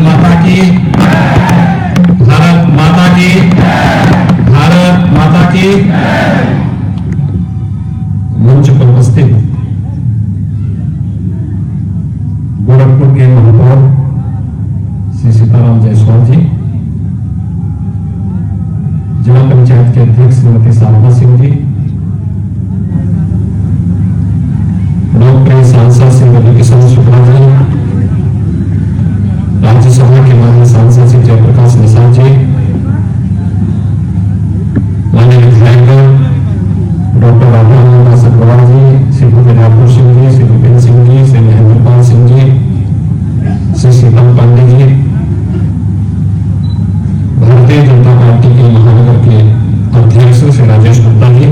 माता की, भारत माता की, भारत माता की। मंच पर उपस्थित गोरखपुर के महापौर श्री सीताराम जायसवाल जी, जिला पंचायत के अध्यक्ष श्रीमती साधना सिंह जी, लोकप्रिय सांसद श्री रविकिशन शुक्ला जी, राज्यसभा के माननीय सांसद श्री जयप्रकाश निषाद जी, माननीय विधायक डॉक्टर राधा दास अग्रवाल जी, श्री भूपेन्द्र सिंह जी, श्री भूपेन्द्र सिंह जी, श्री महेंद्रपाल सिंह जी, श्री शीतल पांडे जी, भारतीय जनता पार्टी के महानगर के अध्यक्ष श्री राजेश गुप्ता जी,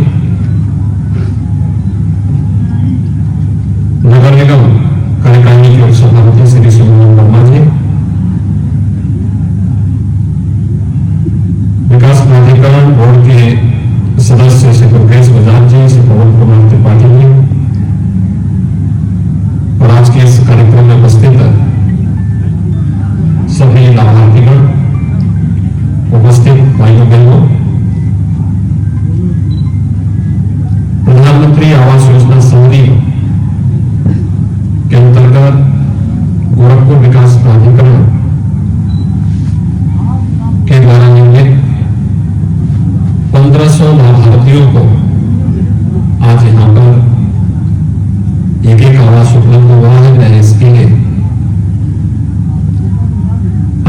नगर निगम कार्यकारिणी के उपसभापति श्री सुमन वर्मा जी, विकास प्राधिकरण बोर्ड के सदस्य श्री दुर्गेश बजाज जी, श्री पवन कुमार त्रिपाठी जी, और आज के इस कार्यक्रम में उपस्थित सभी लाभार्थीगण, उपस्थित भाइयों बहनों, प्रधानमंत्री आवास योजना शहरी के अंतर्गत गोरखपुर विकास प्राधिकरण के द्वारा निर्मित 1500 लाभार्थियों को आज यहां पर एक आवास उपलब्ध हुआ है। मैं इसके लिए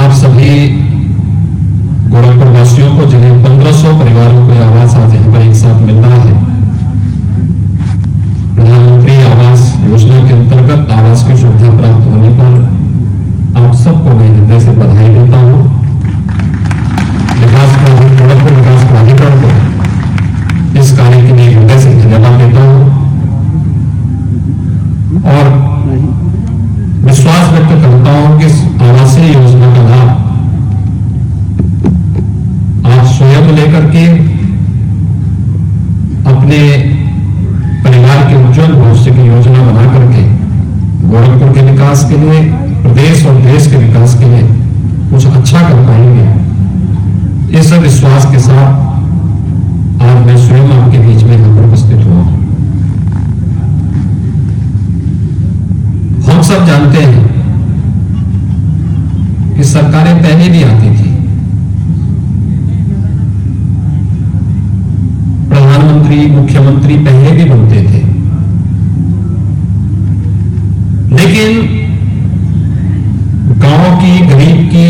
आप सभी गोरखपुर वासियों को, जिन्हें 1500 परिवारों को आवास आज यहां पर एक साथ मिल रहा है, प्रधानमंत्री आवास योजना के अंतर्गत आवास की सुविधा प्राप्त होने पर आप सबको मैं हृदय से बधाई देता हूं। गोरखपुर विकास प्राधिकरण को इस कार्य के लिए हृदय से धन्यवाद देता हूं और विश्वास व्यक्त करता हूं कि आवासीय योजना का लाभ आप स्वयं लेकर के अपने परिवार के उज्जवल भविष्य की योजना बना करके गोरखपुर के विकास के लिए, प्रदेश और देश के विकास के लिए कुछ अच्छा कर पाएंगे। इस विश्वास के साथ आज मैं स्वयं आपके बीच में यहां पर उपस्थित हुआ। हम सब जानते हैं कि सरकारें पहले भी आती थी, प्रधानमंत्री, मुख्यमंत्री पहले भी बनते थे, लेकिन गांव की, गरीब की,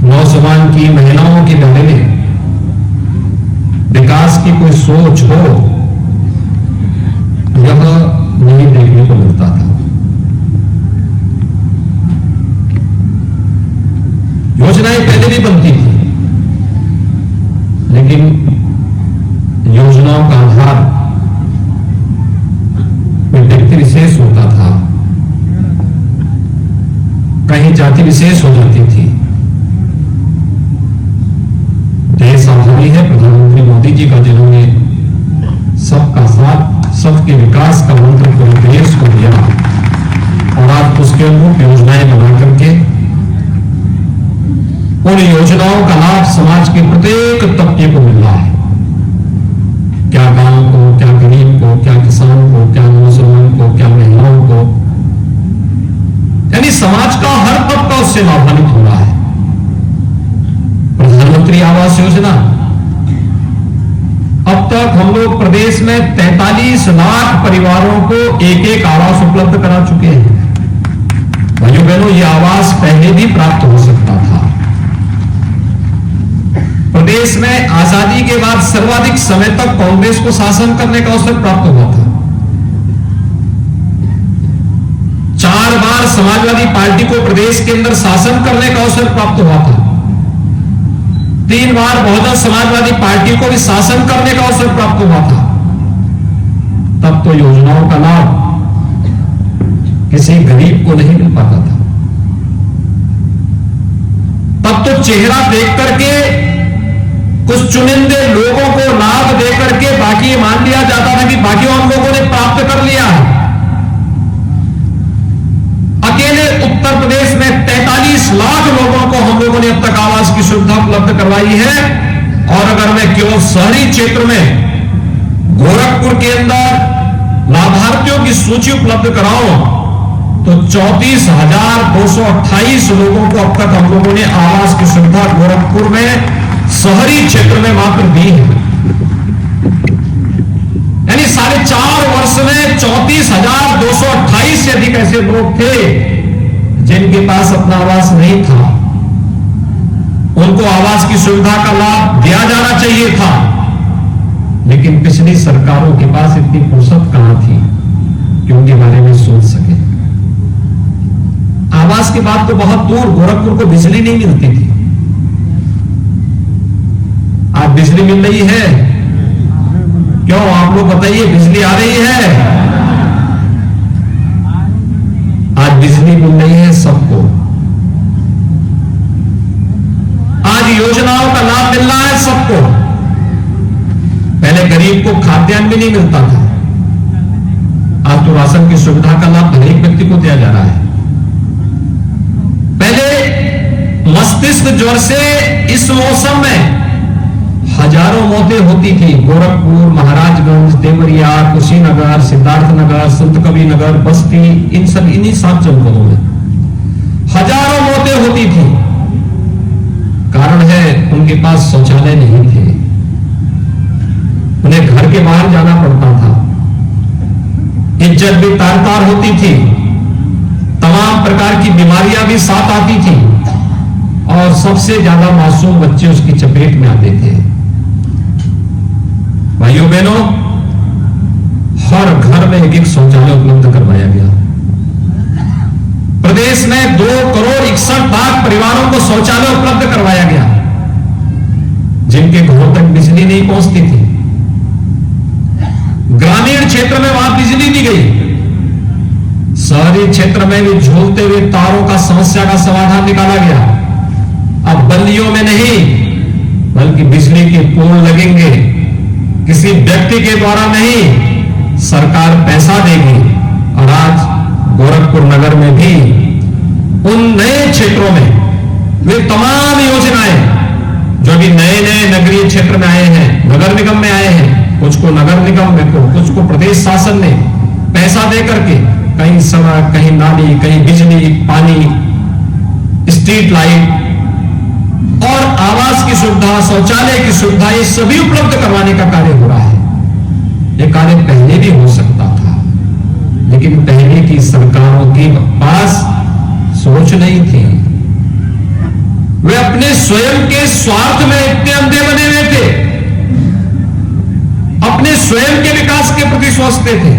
नौजवान की, महिलाओं के बारे में विकास की कोई सोच हो, यह नहीं देखने को मिलता था। योजनाएं पहले भी बनती थी, लेकिन योजनाओं का आधार कोई व्यक्ति विशेष होता था, कहीं जाति विशेष हो जाती थी। देश आजादी है प्रधानमंत्री मोदी जी का, जिन्होंने सबका साथ, सबके विकास का मंत्र पूरे देश को दिया और आज उसके अनुरूप योजनाएं बना करके उन योजनाओं का लाभ समाज के प्रत्येक तबके को मिल रहा है। क्या गांव को, क्या गरीब को, क्या किसान को, क्या नौजवान को, क्या महिलाओं को, यानी समाज का हर तबका उससे लाभान्वित हो रहा है। प्रधानमंत्री आवास योजना, अब तक हम लोग प्रदेश में 43 लाख परिवारों को एक आवास उपलब्ध करा चुके हैं। भाइयों बहनों, यह आवास पहले भी प्राप्त हो सकता था। प्रदेश में आजादी के बाद सर्वाधिक समय तक कांग्रेस को शासन करने का अवसर प्राप्त हुआ था। 4 बार समाजवादी पार्टी को प्रदेश के अंदर शासन करने का अवसर प्राप्त हुआ था। 3 बार बहुजन समाजवादी पार्टी को भी शासन करने का अवसर प्राप्त हुआ था। तब तो योजनाओं का लाभ किसी गरीब को नहीं मिल पाता था। तब तो चेहरा देख करके कुछ चुनिंदे लोगों को लाभ देकर के बाकी मान लिया जाता था कि बाकी हम लोगों ने प्राप्त कर लिया है। अकेले उत्तर प्रदेश में 43 लाख लोगों ने अब तक आवास की सुविधा उपलब्ध करवाई है। और अगर मैं केवल शहरी क्षेत्र में गोरखपुर के अंदर लाभार्थियों की सूची उपलब्ध कराऊं तो 34,228 लोगों को अब तक हम लोगों ने आवास की सुविधा गोरखपुर में शहरी क्षेत्र में मात्र दी है। यानी 4.5 वर्ष में 34,228 से अधिक ऐसे लोग थे जिनके पास अपना आवास नहीं था। उनको आवास की सुविधा का लाभ दिया जाना चाहिए था, लेकिन पिछली सरकारों के पास इतनी फुर्सत कहां थी कि उनके बारे में सोच सके। आवास की बात तो बहुत दूर, गोरखपुर को बिजली नहीं मिलती थी। आज बिजली मिल रही है। क्यों आप लोग बताइए, बिजली आ रही है? आज बिजली मिल रही है सबको। आज योजनाओं का लाभ मिल रहा है सबको। पहले गरीब को खाद्यान्न भी नहीं मिलता था, आज तो राशन की सुविधा का लाभ हर एक व्यक्ति को दिया जा रहा है। पहले मस्तिष्क ज्वर से इस मौसम में हजारों मौतें होती थी। गोरखपुर, महाराजगंज, देवरिया, कुशीनगर, सिद्धार्थनगर, संत कबीर नगर, बस्ती, इन्हीं 7 जनपदों में हजारों मौतें होती थी। कारण है उनके पास शौचालय नहीं थे, उन्हें घर के बाहर जाना पड़ता था। इज्जत भी तार तार होती थी, तमाम प्रकार की बीमारियां भी साथ आती थी और सबसे ज्यादा मासूम बच्चे उसकी चपेट में आते थे। भाइयों बहनों, हर घर में एक शौचालय उपलब्ध करवाया गया। प्रदेश में 2,61,00,000 परिवारों को शौचालय उपलब्ध करवाया गया, जिनके घरों तक बिजली नहीं पहुंचती थी। ग्रामीण क्षेत्र में वहां बिजली दी गई। शहरी क्षेत्र में भी झूलते हुए तारों का समस्या का समाधान निकाला गया। अब बल्लियों में नहीं, बल्कि बिजली के पोल लगेंगे। किसी व्यक्ति के द्वारा नहीं, सरकार पैसा देगी। और आज गोरखपुर नगर में भी उन नए क्षेत्रों में वे तमाम योजनाएं जो भी नए नए नगरीय क्षेत्र में आए हैं, नगर निगम में आए हैं, कुछ को नगर निगम में, कुछ को प्रदेश शासन ने पैसा दे करके कहीं सड़क, कहीं नाली, कहीं बिजली, पानी, स्ट्रीट लाइट और आवास की सुविधा, शौचालय की सुविधा, ये सभी उपलब्ध करवाने का कार्य हो रहा है। ये कार्य पहले भी हो सकता था, लेकिन पहले की सरकारों के पास सोच नहीं थी। वे अपने स्वयं के स्वार्थ में इतने अंधे बने हुए थे, अपने स्वयं के विकास के प्रति सोचते थे।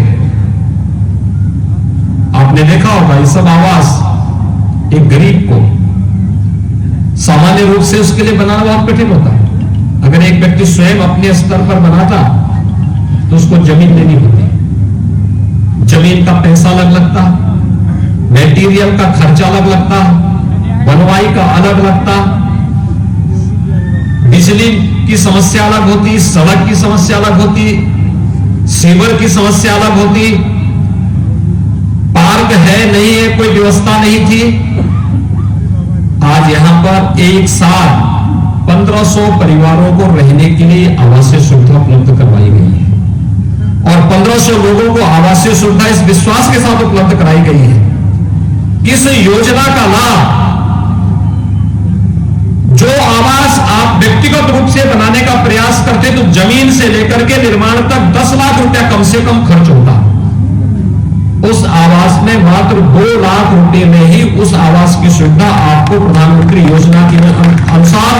आपने देखा होगा, ये सब आवास एक गरीब को सामान्य रूप से उसके लिए बनाना बहुत कठिन होता है। अगर एक व्यक्ति स्वयं अपने स्तर पर बनाता तो उसको जमीन लेनी होती, जमीन का पैसा अलग लगता, मटेरियल का खर्चा अलग लगता, बनवाई का अलग लगता, बिजली की समस्या अलग होती, सड़क की समस्या अलग होती, सीवर की समस्या अलग होती, पार्क है नहीं है, कोई व्यवस्था नहीं थी। आज यहां पर एक साथ 1500 परिवारों को रहने के लिए आवासीय सुविधा उपलब्ध करवाई गई है और 1500 लोगों को आवासीय सुविधा इस विश्वास के साथ उपलब्ध कराई गई है कि इस योजना का लाभ, जो आवास आप व्यक्तिगत रूप से बनाने का प्रयास करते तो जमीन से लेकर के निर्माण तक 10 लाख रुपया कम से कम खर्च होता, उस आवास में मात्र 2 लाख रुपए में ही उस आवास की सुविधा आपको प्रधानमंत्री योजना के अनुसार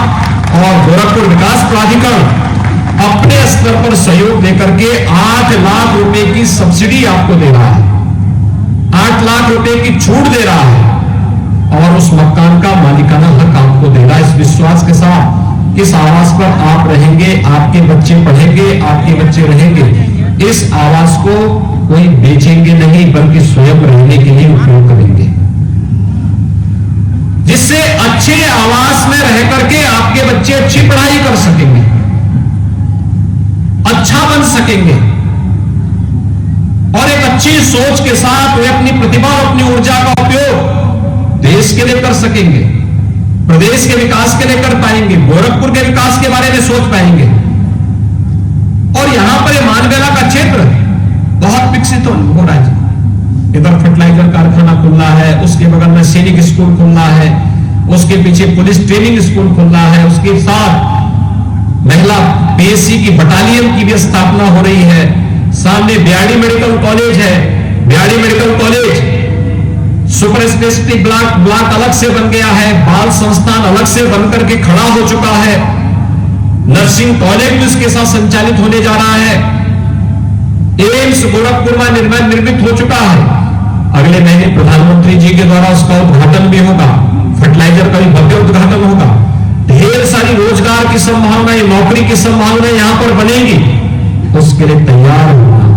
और गोरखपुर विकास प्राधिकरण अपने स्तर पर सहयोग देकर के 8 लाख रुपए की सब्सिडी आपको दे रहा है, 8 लाख रुपए की छूट दे रहा है और उस मकान का मालिकाना हक आपको दे रहा है इस विश्वास के साथ कि इस आवास पर आप रहेंगे, आपके बच्चे पढ़ेंगे, आपके बच्चे रहेंगे। इस आवास को कोई बेचेंगे नहीं, बल्कि स्वयं रहने के लिए उपयोग करेंगे, जिससे अच्छे आवास में रह करके आपके बच्चे अच्छी पढ़ाई कर सकेंगे, अच्छा बन सकेंगे और एक अच्छी सोच के साथ वे अपनी प्रतिभा और अपनी ऊर्जा का उपयोग देश के लिए कर सकेंगे। प्रदेश के विकास के लिए कर पाएंगे, गोरखपुर के विकास के बारे में सोच पाएंगे। और यहां पर ये मानवेला का क्षेत्र बहुत विकसित हो रहा है। इधर फर्टिलाइजर कारखाना खुलना है, उसके बगल में सैनिक स्कूल खुलना है, उसके पीछे पुलिस ट्रेनिंग स्कूल खुलना है, उसके साथ महिला पीएससी की बटालियन की भी स्थापना हो रही है। सामने बियाड़ी मेडिकल कॉलेज है, Biyadi medical college super speciality block अलग से बन गया है, बाल संस्थान अलग से बनकर के खड़ा हो चुका है, नर्सिंग कॉलेज भी उसके साथ संचालित होने जा रहा है, एम्स गोरखपुर में निर्मित हो चुका है। अगले महीने प्रधानमंत्री जी के द्वारा उसका उद्घाटन भी होगा, फर्टिलाइजर का भी भव्य उद्घाटन होगा। ढेर सारी रोजगार की संभावनाएं, नौकरी की संभावनाएं यहां पर बनेगी। उसके लिए तैयार होना,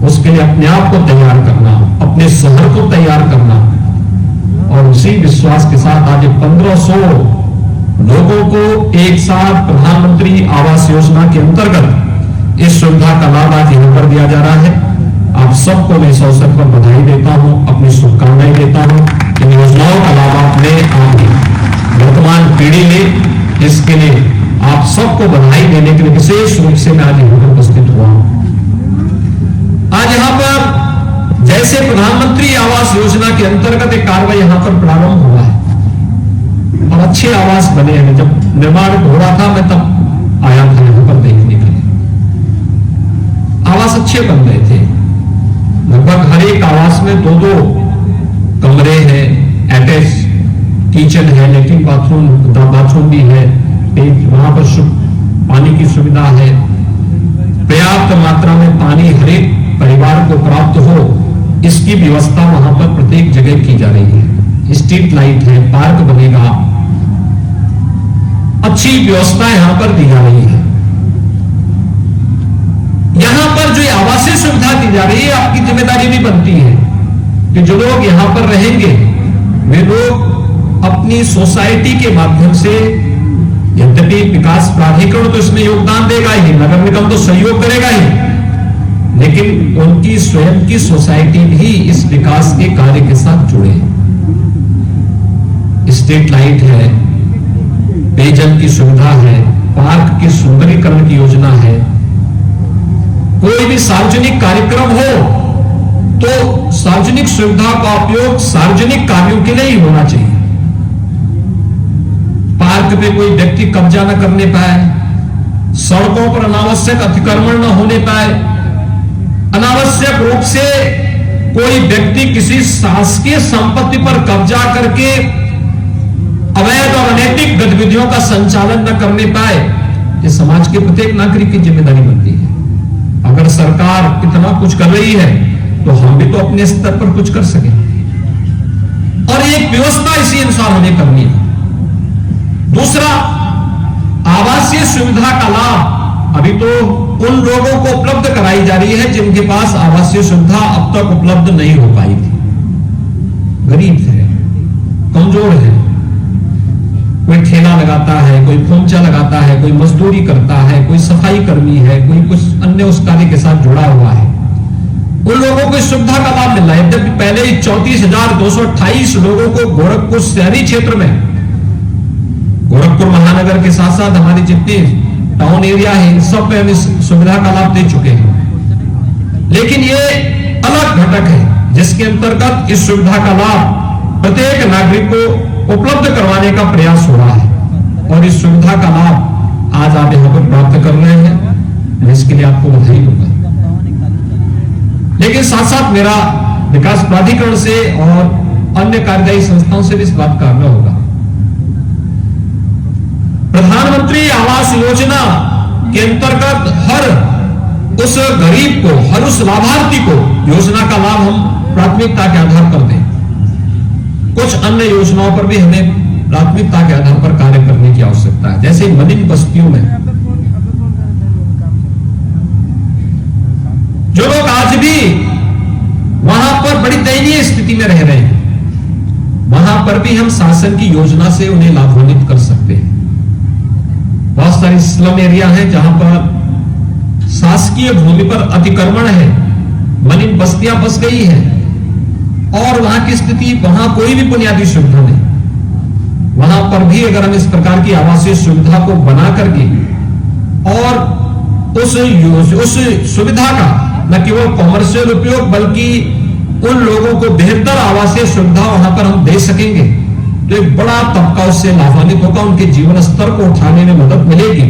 उसके लिए अपने आप को तैयार करना, अपने शहर को तैयार करना, और उसी विश्वास के साथ आज 1500 लोगों को एक साथ प्रधानमंत्री आवास योजना के अंतर्गत इस सुविधा का लाभ आज यहां पर दिया जा रहा है। आप सबको मैं इस अवसर पर बधाई देता हूं, अपनी शुभकामनाएं देता हूं। इन योजनाओं का लाभ आपने वर्तमान पीढ़ी में, इसके लिए आप सबको बधाई देने के लिए विशेष रूप से मैं आज यहां पर उपस्थित हुआ हूं। आज यहां पर जैसे प्रधानमंत्री आवास योजना के अंतर्गत एक कार्रवाई यहां पर प्रारंभ हुआ है और अच्छे आवास बने हैं। जब निर्माण हो रहा था मैं तब आया था यहां पर देखने के लिए, आवास अच्छे बन रहे थे। लगभग हर एक आवास में 2-2 कमरे हैं, अटैच किचन है, लेट्रिन बाथरूम भी है, वहां पर पानी की सुविधा है, पर्याप्त मात्रा में पानी हर एक परिवार को प्राप्त हो, इसकी व्यवस्था वहां पर प्रत्येक जगह की जा रही है। स्ट्रीट लाइट है, पार्क बनेगा, अच्छी व्यवस्था यहां पर दी जा रही है। यहां पर जो आवासीय सुविधा दी जा रही है, आपकी जिम्मेदारी भी बनती है कि जो लोग यहां पर रहेंगे वे लोग अपनी सोसाइटी के माध्यम से, यद्यपि विकास प्राधिकरण तो इसमें योगदान देगा ही, नगर निगम तो सहयोग करेगा ही, लेकिन उनकी स्वयं की सोसाइटी भी इस विकास के कार्य के साथ जुड़े। स्ट्रीट लाइट है, पेयजल की सुविधा है, पार्क की सुंदरीकरण की योजना है। कोई भी सार्वजनिक कार्यक्रम हो तो सार्वजनिक सुविधा का उपयोग सार्वजनिक कार्यों के लिए ही होना चाहिए। पार्क पे कोई व्यक्ति कब्जा न करने पाए, सड़कों पर अनावश्यक अतिक्रमण न होने पाए, अनावश्यक रूप से कोई व्यक्ति किसी शासकीय संपत्ति पर कब्जा करके अवैध और अनैतिक गतिविधियों का संचालन न करने पाए। ये समाज के प्रत्येक नागरिक की जिम्मेदारी बनती है। अगर सरकार इतना कुछ कर रही है तो हम भी तो अपने स्तर पर कुछ कर सकें, और एक व्यवस्था इसी अनुसार हमें करनी है। दूसरा, आवासीय सुविधा का लाभ अभी तो उन लोगों को उपलब्ध कराई जा रही है जिनके पास आवासीय सुविधा अब तक उपलब्ध नहीं हो पाई थी। गरीब है, कमजोर है, कोई ठेला लगाता है, कोई खोमचा लगाता है, कोई मजदूरी करता है, कोई सफाई कर्मी है, कोई कुछ अन्य उस कार्य के साथ जुड़ा हुआ है। उन लोगों को इस सुविधा का लाभ मिल रहा है। जब पहले ही 34,228 लोगों को गोरखपुर शहरी क्षेत्र में, गोरखपुर महानगर के साथ साथ हमारी जितनी टाउन एरिया है, इन सब में हम इस सुविधा का लाभ दे चुके हैं। लेकिन ये अलग घटक है जिसके अंतर्गत इस सुविधा का लाभ प्रत्येक नागरिक को उपलब्ध करवाने का प्रयास हो रहा है, और इस सुविधा का लाभ आज आप यहां पर प्राप्त कर रहे हैं, इसके लिए आपको बधाई दूंगा। लेकिन साथ साथ मेरा विकास प्राधिकरण से और अन्य कार्यदायी संस्थाओं से भी इस बात का आग्रह होगा। प्रधानमंत्री आवास योजना के अंतर्गत हर उस गरीब को, हर उस लाभार्थी को योजना का लाभ हम प्राथमिकता के आधार पर दें। कुछ अन्य योजनाओं पर भी हमें प्राथमिकता के आधार पर कार्य करने की आवश्यकता है। जैसे मलिन बस्तियों में जो लोग आज भी वहां पर बड़ी दयनीय स्थिति में रह रहे हैं, वहां पर भी हम शासन की योजना से उन्हें लाभान्वित कर सकते हैं। बहुत सारी स्लम एरिया है जहां पर शासकीय भूमि पर अतिक्रमण है, मलिन बस्तियां बस गई हैं और वहां की स्थिति, वहां कोई भी बुनियादी सुविधा नहीं, वहां पर भी अगर हम इस प्रकार की आवासीय सुविधा को बना करके और उस सुविधा का न केवल कॉमर्शियल उपयोग बल्कि उन लोगों को बेहतर आवासीय सुविधा वहां पर हम दे सकेंगे तो एक बड़ा तबका उससे लाभान्वित होगा, उनके जीवन स्तर को उठाने में मदद मिलेगी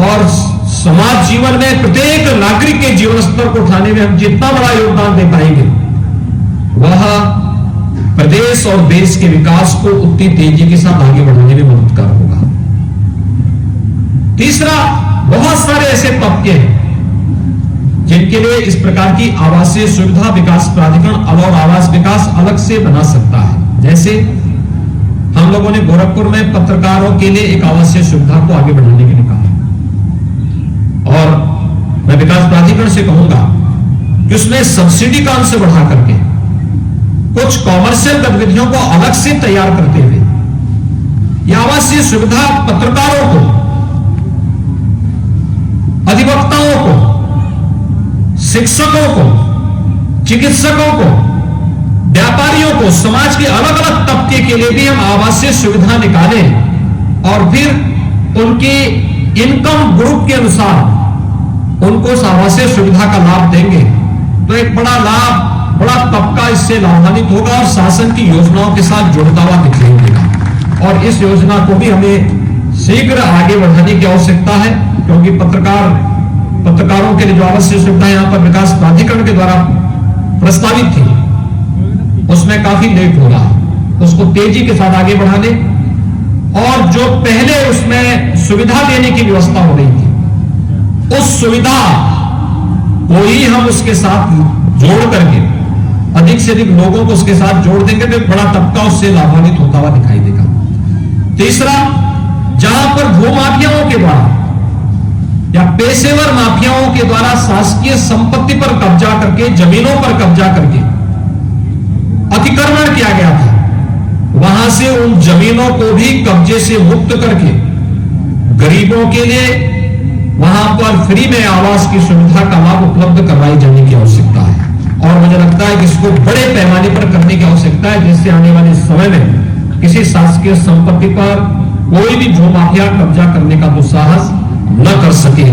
और समाज जीवन में प्रत्येक नागरिक के जीवन स्तर को उठाने में हम जितना बड़ा योगदान दे पाएंगे वह प्रदेश और देश के विकास को उतनी तेजी के साथ आगे बढ़ाने में मददगार होगा। तीसरा, बहुत सारे ऐसे तबके हैं जिनके लिए इस प्रकार की आवासीय सुविधा विकास प्राधिकरण और आवास विकास अलग से बना सकता है। जैसे हम लोगों ने गोरखपुर में पत्रकारों के लिए एक आवासीय सुविधा को आगे बढ़ाने के लिए कहा और मैं विकास प्राधिकरण से कहूंगा कि उसमें सब्सिडी का अंश बढ़ा करके कुछ कॉमर्शियल गतिविधियों को अलग से तैयार करते हुए यह आवासीय सुविधा पत्रकारों को, अधिवक्ताओं को, शिक्षकों को, चिकित्सकों को, व्यापारियों को, समाज के अलग अलग तबके के लिए भी हम आवासीय सुविधा निकालें और फिर उनके इनकम ग्रुप के अनुसार उनको उस आवासीय सुविधा का लाभ देंगे तो एक बड़ा लाभ, बड़ा तबका इससे लाभान्वित होगा और शासन की योजनाओं के साथ जुड़ता हुआ दिखाई देगा। और इस योजना को भी हमें शीघ्र आगे बढ़ाने की आवश्यकता है क्योंकि पत्रकारों के लिए जो आवश्यक सुविधा यहां पर विकास प्राधिकरण के द्वारा प्रस्तावित थी उसमें काफी लेट हो रहा है, उसको तेजी के साथ आगे बढ़ाने और जो पहले उसमें सुविधा देने की व्यवस्था हो रही थी उस सुविधा को ही हम उसके साथ जोड़ करके अधिक से अधिक लोगों को उसके साथ जोड़ देंगे तो एक बड़ा तबका उससे लाभान्वित होता हुआ दिखाई देगा। तीसरा, जहां पर भूमाफियाओं के द्वारा या पेशेवर माफियाओं के द्वारा शासकीय संपत्ति पर कब्जा करके, जमीनों पर कब्जा करके अतिक्रमण किया गया था, वहां से उन जमीनों को भी कब्जे से मुक्त करके गरीबों के लिए वहां पर फ्री में आवास की सुविधा का लाभ उपलब्ध करवाई जाने की आवश्यकता है और मुझे लगता है कि इसको बड़े पैमाने पर करने की आवश्यकता है जिससे आने वाले समय में किसी शासकीय संपत्ति पर कोई भी भूमाफिया कब्जा करने का दुस्साहस न कर सके।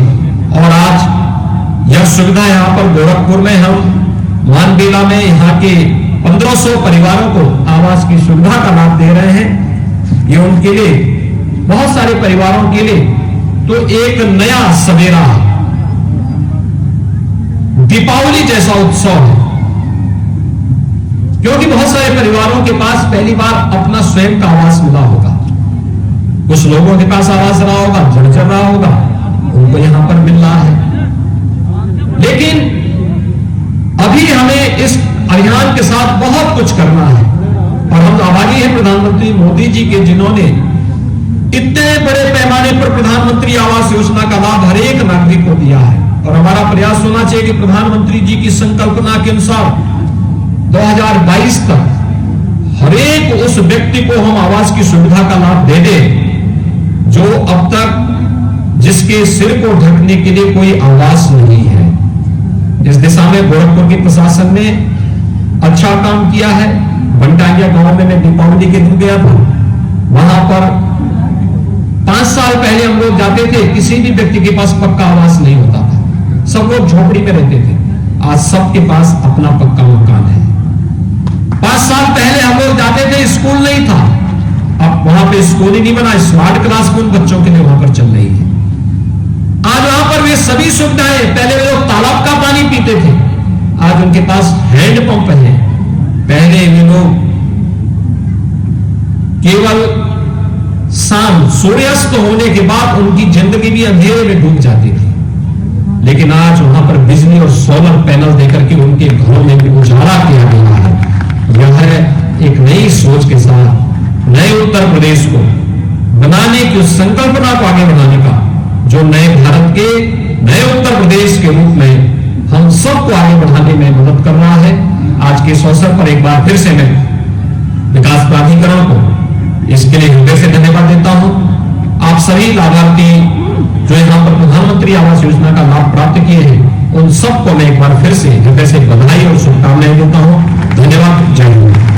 और आज यह सुविधा यहां पर गोरखपुर में हम मानबेला में यहां के 1500 परिवारों को आवास की सुविधा का लाभ दे रहे हैं। ये उनके लिए, बहुत सारे परिवारों के लिए तो एक नया सवेरा है, दीपावली जैसा उत्सव है क्योंकि बहुत सारे परिवारों के पास पहली बार अपना स्वयं का आवास मिला होगा, कुछ लोगों के पास आवास रहा होगा, जर्जर रहा होगा, उनको यहां पर मिल रहा है। लेकिन अभी हमें इस अभियान के साथ बहुत कुछ करना है और हम आभारी हैं प्रधानमंत्री मोदी जी के जिन्होंने इतने बड़े पैमाने पर प्रधानमंत्री आवास योजना का लाभ हर एक नागरिक को दिया है और हमारा प्रयास होना चाहिए कि प्रधानमंत्री जी की संकल्पना के अनुसार 2022 तक हर एक उस व्यक्ति को हम आवास की सुविधा का लाभ दे दें जो अब तक जिसके सिर को ढकने के लिए कोई आवास नहीं है। इस दिशा में गोरखपुर की प्रशासन ने अच्छा काम किया है। बनटांगिया गांव में मैं दीपावली के दिन गया था, वहां पर 5 साल पहले हम लोग जाते थे, किसी भी व्यक्ति के पास पक्का आवास नहीं होता था, सब लोग झोपड़ी में रहते थे। आज सबके पास अपना पक्का मकान है। 5 साल पहले हम लोग जाते थे, स्कूल नहीं था, अब वहां पे स्कूल ही नहीं बना, स्मार्ट क्लास उन बच्चों के लिए वहां पर चल रही है। आज वहां पर वे सभी सुविधाएं, पहले वे लोग तालाब का पानी पीते थे, आज उनके पास हैंडपंप है। पहले वे लोग केवल शाम सूर्यास्त होने के बाद उनकी जिंदगी भी अंधेरे में डूब जाती थी, लेकिन आज वहां पर बिजली और सोलर पैनल देकर के उनके घरों में भी उजाला किया गया है। यह एक नई सोच के साथ नए उत्तर प्रदेश को बनाने की उस संकल्पना को आगे बढ़ाने का, जो नए भारत के नए उत्तर प्रदेश के रूप में हम सबको आगे बढ़ाने में मदद कर रहा है। आज के इस अवसर पर एक बार फिर से मैं विकास प्राधिकरण को इसके लिए हृदय से धन्यवाद देता हूं। आप सभी लाभार्थी जो यहां पर प्रधानमंत्री आवास योजना का लाभ प्राप्त किए हैं, उन सबको मैं एक बार फिर से हृदय से बधाई और शुभकामनाएं देता हूं। धन्यवाद। जय हिंद।